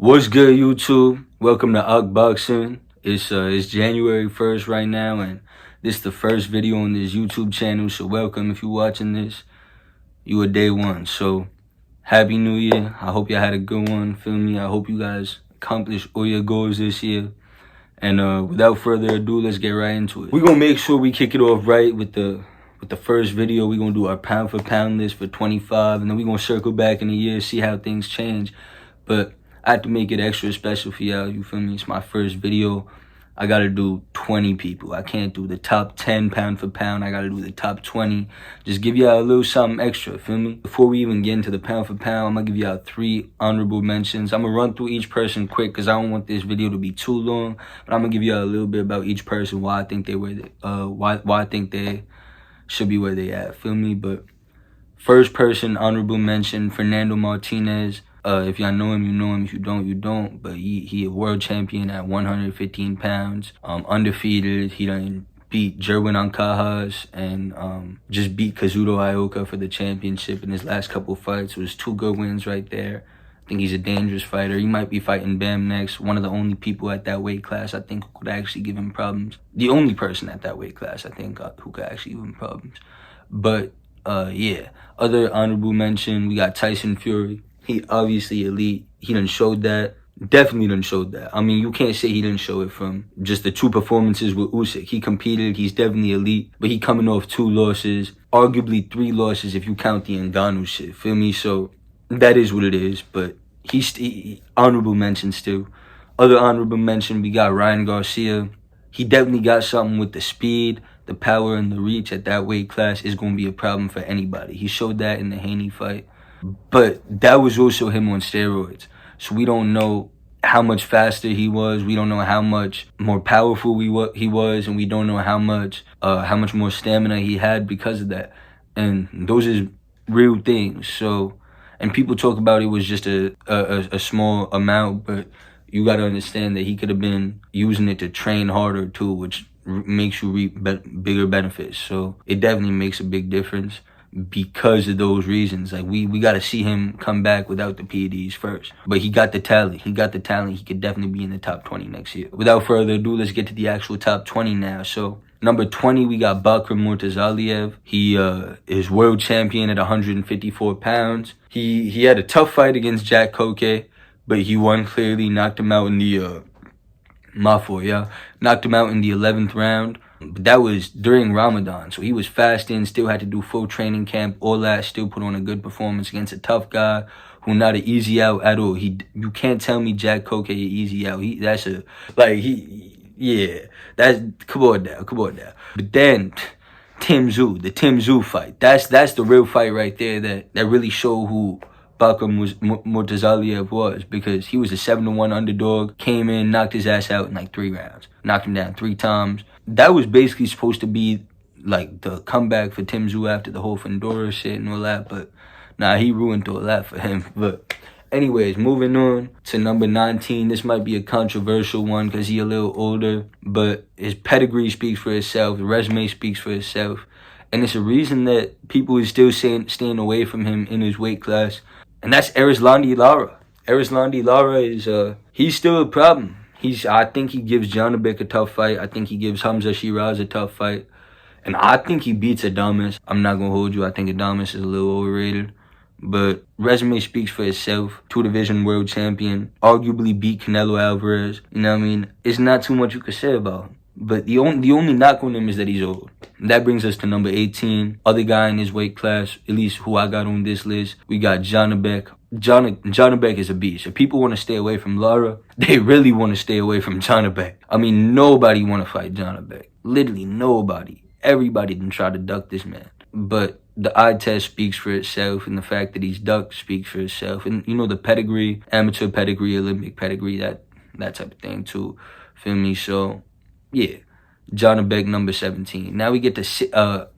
What's good, YouTube? Welcome to Boxing. It's January 1st right now, and this is the first video on this YouTube channel. So welcome if you're watching this. You are day one. So happy New Year. I hope y'all had a good one. Feel me? I hope you guys accomplished all your goals this year. And without further ado, let's get right into it. We're gonna make sure we kick it off right with the first video. We're gonna do our pound for pound list for 25, and then we're gonna circle back in a year, see how things change. But I have to make it extra special for y'all, you feel me? It's my first video. I gotta do 20 people. I can't do the top 10 pound for pound. I gotta do the top 20. Just give y'all a little something extra, feel me? Before we even get into the pound for pound, I'm gonna give y'all 3 honorable mentions. I'm gonna run through each person quick because I don't want this video to be too long. But I'm gonna give y'all a little bit about each person, why I think why I think they should be where they at, feel me? But first person, honorable mention, Fernando Martinez. If y'all know him, you know him. If you don't, you don't. But he a world champion at 115 pounds. Undefeated. He done beat Jerwin Ancajas and just beat Kazuto Ioka for the championship in his last couple fights. It was 2 good wins right there. I think he's a dangerous fighter. He might be fighting Bam next. One of the only people at that weight class, I think, who could actually give him problems. The only person at that weight class, I think, who could actually give him problems. But, yeah. Other honorable mention, we got Tyson Fury. He obviously elite. He done showed that. Definitely done showed that. I mean, you can't say he didn't show it from just the 2 performances with Usyk. He competed. He's definitely elite. But he coming off 2 losses. Arguably 3 losses if you count the Ngannou shit. Feel me? So that is what it is. But he honorable mention still. Other honorable mention, we got Ryan Garcia. He definitely got something with the speed, the power, and the reach at that weight class. Is going to be a problem for anybody. He showed that in the Haney fight. But that was also him on steroids. So we don't know how much faster he was. We don't know how much more powerful he was. And we don't know how much more stamina he had because of that. And those is real things. So, and people talk about it was just a small amount. But you got to understand that he could have been using it to train harder too, which makes you reap bigger benefits. So it definitely makes a big difference. Because of those reasons, like we got to see him come back without the PEDs first. But he got the talent. He could definitely be in the top 20 next year. Without further ado, let's get to the actual top 20 now. So number 20, we got Bakram Murtazaliev. He is world champion at 154 pounds. He had a tough fight against Jack Koke, but he won clearly. Knocked him out in the knocked him out in the 11th round. But that was during Ramadan, so he was fasting, still had to do full training camp, all that, still put on a good performance against a tough guy who not an easy out at all. You can't tell me Jack Koke an easy out. Come on now. But then the Tim Tszyu fight, that's the real fight right there that really showed who Bakram Murtazaliev was, because he was a 7-1 underdog, came in, knocked his ass out in like 3 rounds, knocked him down 3 times. That was basically supposed to be like the comeback for Tim Tszyu after the whole Fedora shit and all that, but nah, he ruined all that for him. But anyways, moving on to number 19. This might be a controversial one because he's a little older, but his pedigree speaks for itself, the resume speaks for itself, and it's a reason that people is still staying away from him in his weight class, and that's Erislandy Lara. Erislandy Lara is he's still a problem. I think he gives Janibek a tough fight. I think he gives Hamza Shiraz a tough fight. And I think he beats Adames. I'm not going to hold you. I think Adames is a little overrated. But resume speaks for itself. 2-division world champion. Arguably beat Canelo Alvarez. You know what I mean? It's not too much you could say about him. But the only knock on him is that he's old. That brings us to number 18. Other guy in his weight class, at least who I got on this list, we got Janibek. Janibek is a beast. If people want to stay away from Lara, they really want to stay away from Janibek. I mean, nobody want to fight Janibek. Literally nobody. Everybody didn't try to duck this man. But the eye test speaks for itself, and the fact that he's ducked speaks for itself. And, you know, the pedigree, amateur pedigree, Olympic pedigree, that type of thing too. Feel me? So, yeah. Janibek, number 17. Now we get to,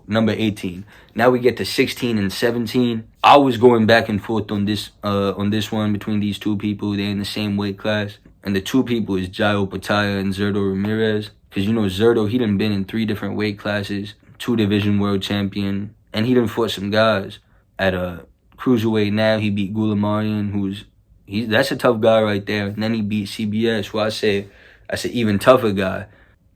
number 18. Now we get to 16 and 17. I was going back and forth on this one between these 2 people. They're in the same weight class. And the 2 people is Jairo Pataya and Zurdo Ramirez. Because, you know, Zurdo, he done been in 3 different weight classes. 2-division world champion. And he done fought some guys at a cruiserweight. Now he beat Gulamarian, who's that's a tough guy right there. And then he beat CBS, who I say that's an even tougher guy.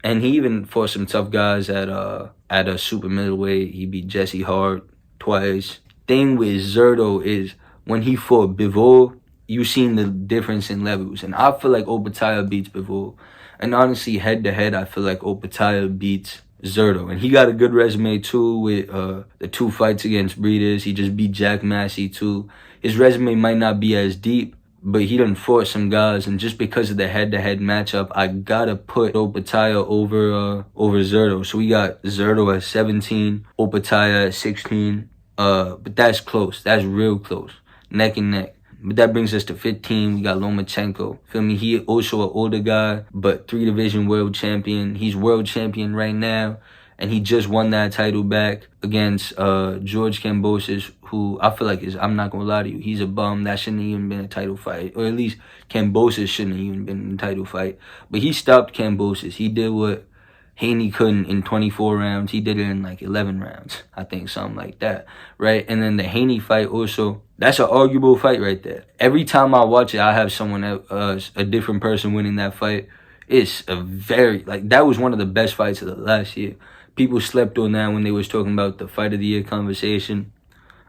And he even fought some tough guys at a super middleweight. He beat Jesse Hart twice. Thing with Zerto is when he fought Bivol, you seen the difference in levels. And I feel like Opetaia beats Bivol. And honestly, head to head, I feel like Opetaia beats Zerto. And he got a good resume too with the 2 fights against Breeders. He just beat Jack Massey too. His resume might not be as deep, but he done fought some guys, and just because of the head-to-head matchup, I gotta put Opetaia over Zerto. So we got Zerto at 17, Opetaia at 16. But that's close. That's real close. Neck and neck. But that brings us to 15. We got Lomachenko. Feel me? He also an older guy, but 3-division world champion. He's world champion right now. And he just won that title back against George Kambosos, who I feel like I'm not going to lie to you, he's a bum. That shouldn't have even been a title fight. Or at least Kambosos shouldn't have even been in a title fight. But he stopped Kambosos. He did what Haney couldn't in 24 rounds. He did it in like 11 rounds. I think something like that, right? And then the Haney fight also, that's an arguable fight right there. Every time I watch it, I have someone else, a different person winning that fight. It's a very, that was one of the best fights of the last year. People slept on that when they was talking about the fight of the year conversation.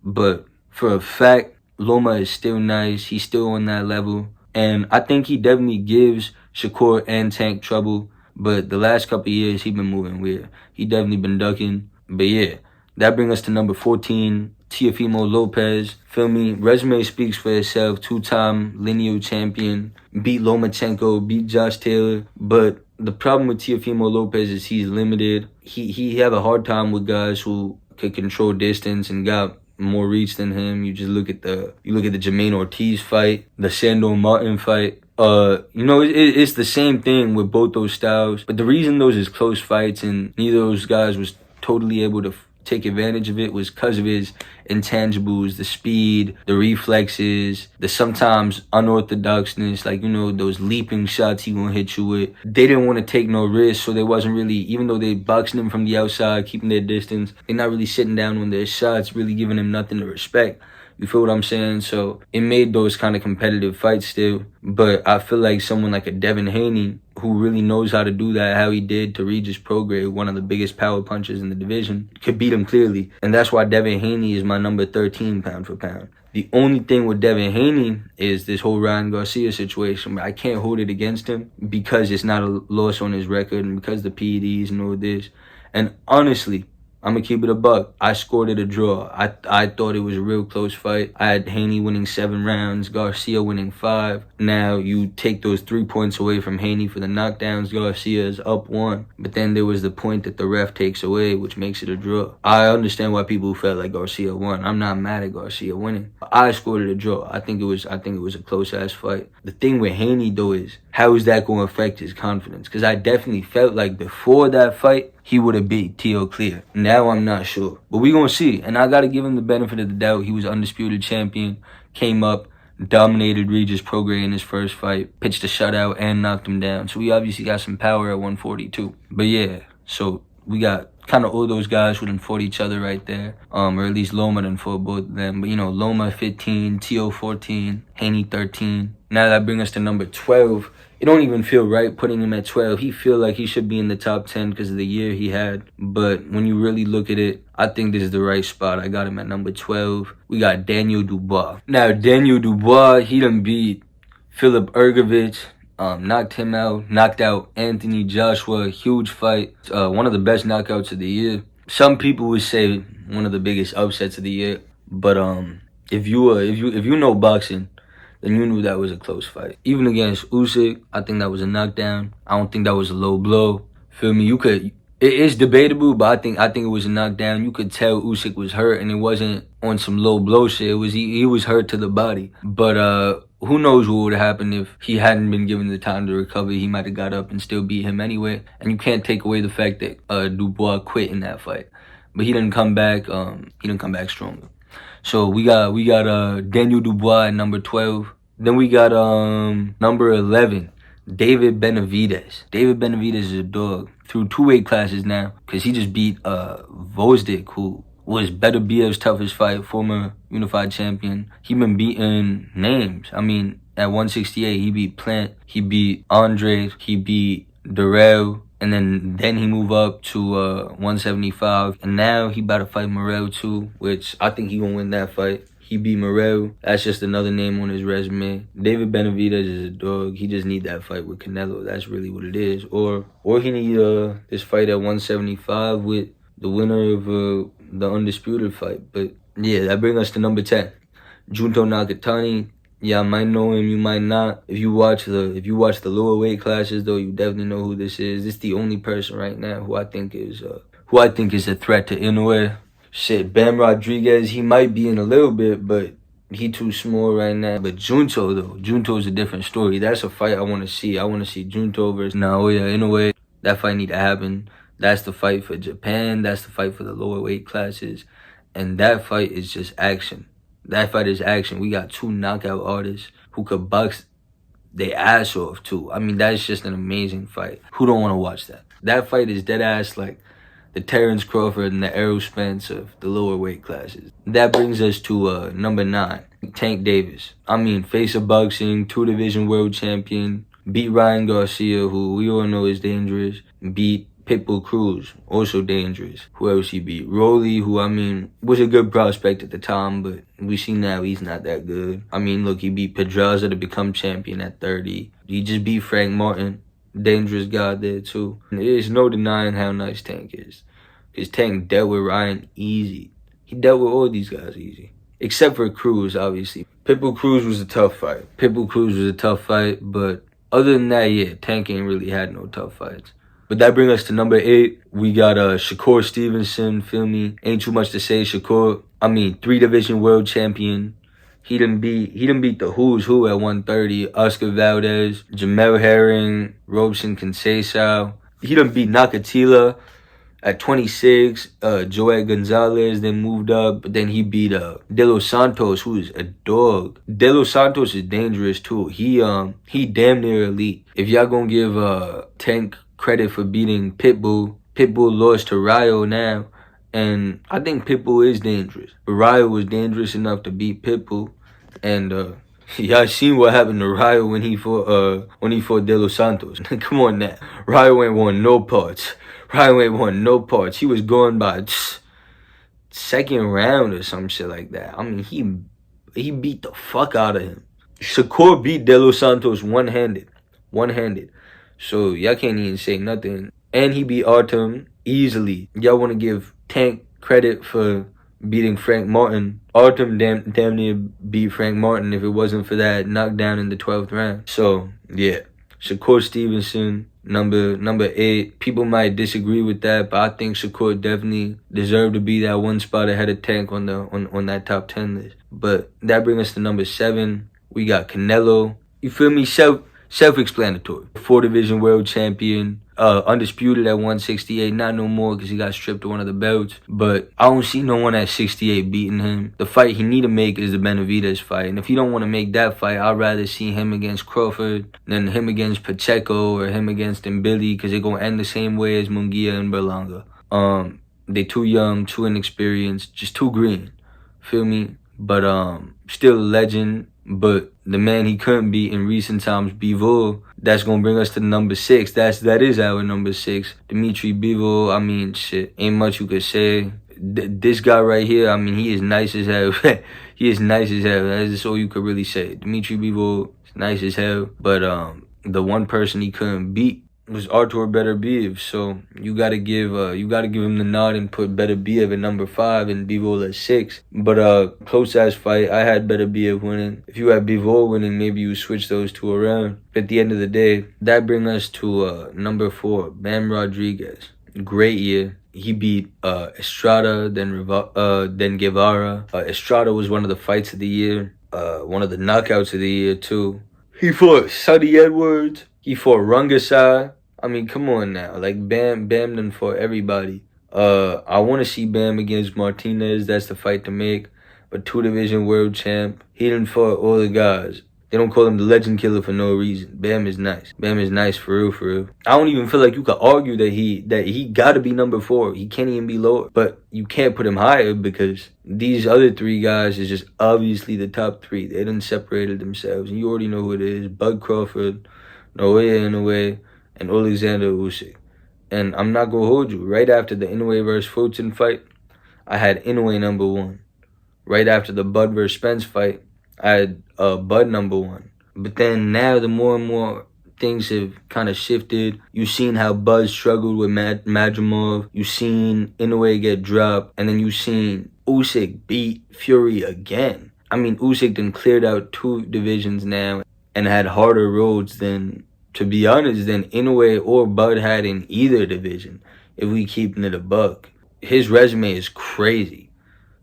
But for a fact, Loma is still nice. He's still on that level. And I think he definitely gives Shakur and Tank trouble. But the last couple of years, he been moving weird. He definitely been ducking. But yeah, that brings us to number 14, Teofimo Lopez. Feel me? Resume speaks for itself. 2-time lineal champion. Beat Lomachenko, beat Josh Taylor. But the problem with Teofimo Lopez is he's limited. He have a hard time with guys who could control distance and got more reach than him. You just look at the Jermaine Ortiz fight, the Sandor Martin fight. It's the same thing with both those styles. But the reason those is close fights and neither of those guys was totally able to take advantage of it was because of his intangibles, the speed, the reflexes, the sometimes unorthodoxness, those leaping shots he gonna hit you with. They didn't want to take no risks, so they wasn't really, even though they boxing him from the outside, keeping their distance, they're not really sitting down on their shots, really giving him nothing to respect. You feel what I'm saying? So it made those kind of competitive fights still. But I feel like someone like a Devin Haney, who really knows how to do that, how he did to Regis Prograis, one of the biggest power punchers in the division, could beat him clearly. And that's why Devin Haney is my number 13 pound for pound. The only thing with Devin Haney is this whole Ryan Garcia situation. I can't hold it against him because it's not a loss on his record and because the PEDs and all this. And honestly, I'm going to keep it a buck. I scored it a draw. I thought it was a real close fight. I had Haney winning 7 rounds, Garcia winning 5. Now, you take those 3 points away from Haney for the knockdowns, Garcia is up 1. But then there was the point that the ref takes away, which makes it a draw. I understand why people felt like Garcia won. I'm not mad at Garcia winning. I scored it a draw. I think it was a close-ass fight. The thing with Haney, though, is how is that going to affect his confidence? Because I definitely felt like before that fight, he would have beat Teo clear. Now I'm not sure. But we going to see. And I got to give him the benefit of the doubt. He was undisputed champion, came up, dominated Regis Prograis in his first fight, pitched a shutout, and knocked him down. So we obviously got some power at 142. But yeah, so we got kind of all those guys who done fought each other right there. Or at least Loma done fought both of them. But, Loma 15, Teo 14, Haney 13. Now that brings us to number 12. It don't even feel right putting him at 12. He feel like he should be in the top 10 because of the year he had. But when you really look at it, I think this is the right spot. I got him at number 12. We got Daniel Dubois. Now, Daniel Dubois, he done beat Philip Ergovich, knocked him out, knocked out Anthony Joshua. Huge fight. One of the best knockouts of the year. Some people would say one of the biggest upsets of the year. But if you know boxing, then you knew that was a close fight. Even against Usyk, I think that was a knockdown. I don't think that was a low blow. Feel me? It's debatable, but I think it was a knockdown. You could tell Usyk was hurt, and it wasn't on some low blow shit. It was he was hurt to the body. But who knows what would have happened if he hadn't been given the time to recover. He might have got up and still beat him anyway. And you can't take away the fact that Dubois quit in that fight. But he didn't come back. He didn't come back stronger. So we got Daniel Dubois at number 12. Then we got number 11, David Benavidez. David Benavidez is a dog through 2 weight classes now because he just beat Vozdik, who was Better BF's toughest fight, former unified champion. He been beating names. I mean, At 168, he beat Plant, he beat Andre, he beat Darrell, and then he moved up to 175, and now he about to fight Morrell too, which I think he gonna win that fight. He beat Morrell. That's just another name on his resume. David Benavidez is a dog. He just need that fight with Canelo. That's really what it is. Or he need this fight at 175 with the winner of the undisputed fight. But yeah, that brings us to number 10. Junto Nakatani. Yeah, I might know him, you might not. If you watch the lower weight classes though, you definitely know who this is. This is the only person right now who I think is a threat to Inoue. Shit, Bam Rodriguez, he might be in a little bit, but he too small right now. But Junto is a different story. That's a fight I want to see. I want to see Junto versus Naoya Inoue. That fight need to happen. That's the fight for Japan. That's the fight for the lower weight classes. And that fight is just action. That fight is action. We got two knockout artists who could box their ass off too. I mean, that's just an amazing fight. Who don't want to watch that? That fight is dead ass like the Terrence Crawford and the Errol Spence of the lower weight classes. That brings us to number 9, Tank Davis. I mean, face of boxing, 2-division world champion. Beat Ryan Garcia, who we all know is dangerous. Beat Pitbull Cruz, also dangerous. Who else he beat? Rolly, who, I mean, was a good prospect at the time, but we see now he's not that good. I mean, look, he beat Pedraza to become champion at 30. He just beat Frank Martin. Dangerous guy there, too. There's no denying how nice Tank is. Because Tank dealt with Ryan easy. He dealt with all these guys easy. Except for Cruz, obviously. Pitbull Cruz was a tough fight. But other than that, yeah, Tank ain't really had no tough fights. But that brings us to number 8. We got Shakur Stevenson, feel me? Ain't too much to say. Shakur, I mean, 3-division world champion. He done beat the who's who at 130. Oscar Valdez, Jamel Herring, Robson Conceição. He done beat Nakatila at 26. Joel Gonzalez then moved up. But then he beat De Los Santos, who's a dog. De Los Santos is dangerous too. He damn near elite. If y'all gonna give Tank credit for beating Pitbull, Pitbull lost to Rayo now. And I think Pitbull is dangerous. But Rayo was dangerous enough to beat Pitbull. And y'all seen what happened to Rayo when he fought De Los Santos. Come on now. Rayo ain't won no parts. He was going by second round or some shit like that. I mean, he beat the fuck out of him. Shakur beat De Los Santos one-handed. So y'all can't even say nothing. And he beat Artem easily. Y'all want to give Tank credit for beating Frank Martin. Artem damn near beat Frank Martin if it wasn't for that knockdown in the 12th round. So yeah, Shakur Stevenson, number 8. People might disagree with that, but I think Shakur definitely deserved to be that one spot ahead of Tank on that top 10 list. But that brings us to number 7. We got Canelo. You feel me? Self-explanatory. 4-division world champion. Undisputed at 168. Not no more because he got stripped of one of the belts. But I don't see no one at 68 beating him. The fight he need to make is the Benavidez fight. And if he don't want to make that fight, I'd rather see him against Crawford than him against Pacheco or him against Mbili, because they're going to end the same way as Munguia and Berlanga. They too young, too inexperienced, just too green. Feel me? But still a legend. But the man he couldn't beat in recent times, Bivol, that's going to bring us to number 6. That is our number 6. Dimitri Bivol, I mean, shit, ain't much you could say. This guy right here, I mean, he is nice as hell. That's just all you could really say. Dimitri Bivol is nice as hell. But the one person he couldn't beat was Artur Beterbiev. So you gotta give him the nod and put Beterbiev at number 5 and Bivol at 6. But close ass fight. I had Beterbiev winning. If you had Bivol winning, maybe you switch those two around. But at the end of the day, that brings us to number 4, Bam Rodriguez. Great year. He beat Estrada, then Guevara. Estrada was one of the fights of the year. One of the knockouts of the year too. He fought Sonny Edwards. He fought Rungasai. I mean, come on now. Like, Bam done fought everybody. I want to see Bam against Martinez. That's the fight to make. But 2-division world champ. He done fought all the guys. I They don't call him the legend killer for no reason. Bam is nice. Bam is nice for real, for real. I don't even feel like you could argue that he gotta be number 4. He can't even be lower. But you can't put him higher because these other 3 guys is just obviously the top 3. They done separated themselves. And you already know who it is. Bud Crawford, Naoya Inoue, and Alexander Usyk. And I'm not gonna hold you. Right after the Inoue versus Fulton fight, I had Inoue number 1. Right after the Bud versus Spence fight, I had Bud number 1. But then now the more and more things have kind of shifted. You've seen how Bud struggled with Madrimov. You've seen Inoue get dropped. And then you've seen Usyk beat Fury again. I mean, Usyk then cleared out 2 divisions now and had harder roads than, to be honest, than Inoue or Bud had in either division, if we keeping it a buck. His resume is crazy.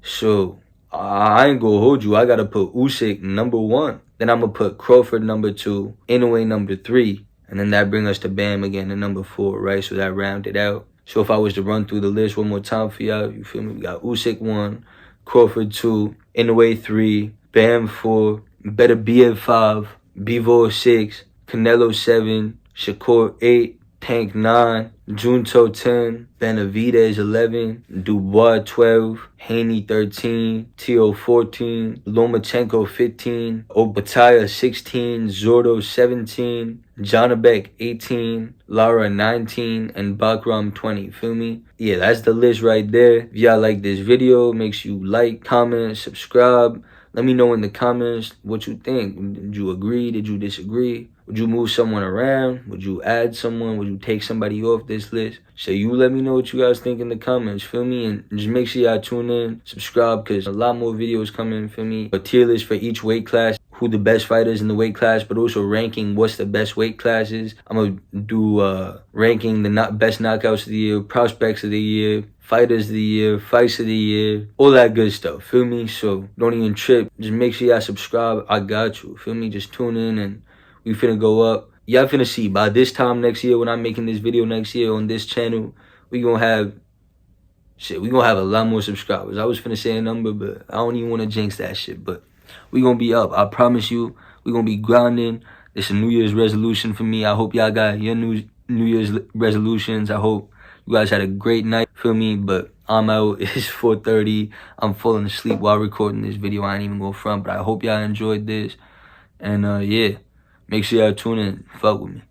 So I ain't gonna hold you. I gotta put Usyk number 1. Then I'm gonna put Crawford number 2, Inoue number 3, and then that brings us to Bam again to number 4, right? So that rounded out. So if I was to run through the list one more time for y'all, you feel me? We got Usyk 1, Crawford 2, Inoue 3, Bam 4, Better be at 5, Bivol 6, Canelo 7, Shakur 8, Tank 9, Junto 10, Benavidez 11, Dubois 12, Haney 13, Tio 14, Lomachenko 15, Opataya 16, Zordo 17, Janabek 18, Lara 19, and Bakram 20. Feel me? Yeah, that's the list right there. If y'all like this video, make sure you like, comment, subscribe. Let me know in the comments what you think. Did you agree? Did you disagree? Would you move someone around? Would you add someone? Would you take somebody off this list? So you let me know what you guys think in the comments, feel me? And just make sure y'all tune in, subscribe, because a lot more videos coming, feel me? A tier list for each weight class, who the best fighters in the weight class, but also ranking what's the best weight classes. I'm going to do ranking the best knockouts of the year, prospects of the year, fighters of the year, fights of the year, all that good stuff, feel me? So don't even trip. Just make sure y'all subscribe. I got you, feel me? Just tune in and we finna go up. Y'all finna see by this time next year, when I'm making this video next year on this channel, we gonna have a lot more subscribers. I was finna say a number, but I don't even want to jinx that shit. But we gonna be up. I promise you. We gonna be grinding. It's a New Year's resolution for me. I hope y'all got your New Year's resolutions. I hope you guys had a great night, feel me? But I'm out. It's 4:30. I'm falling asleep while recording this video. I ain't even gonna front, but I hope y'all enjoyed this. And yeah. Make sure y'all tune in. Fuck with me.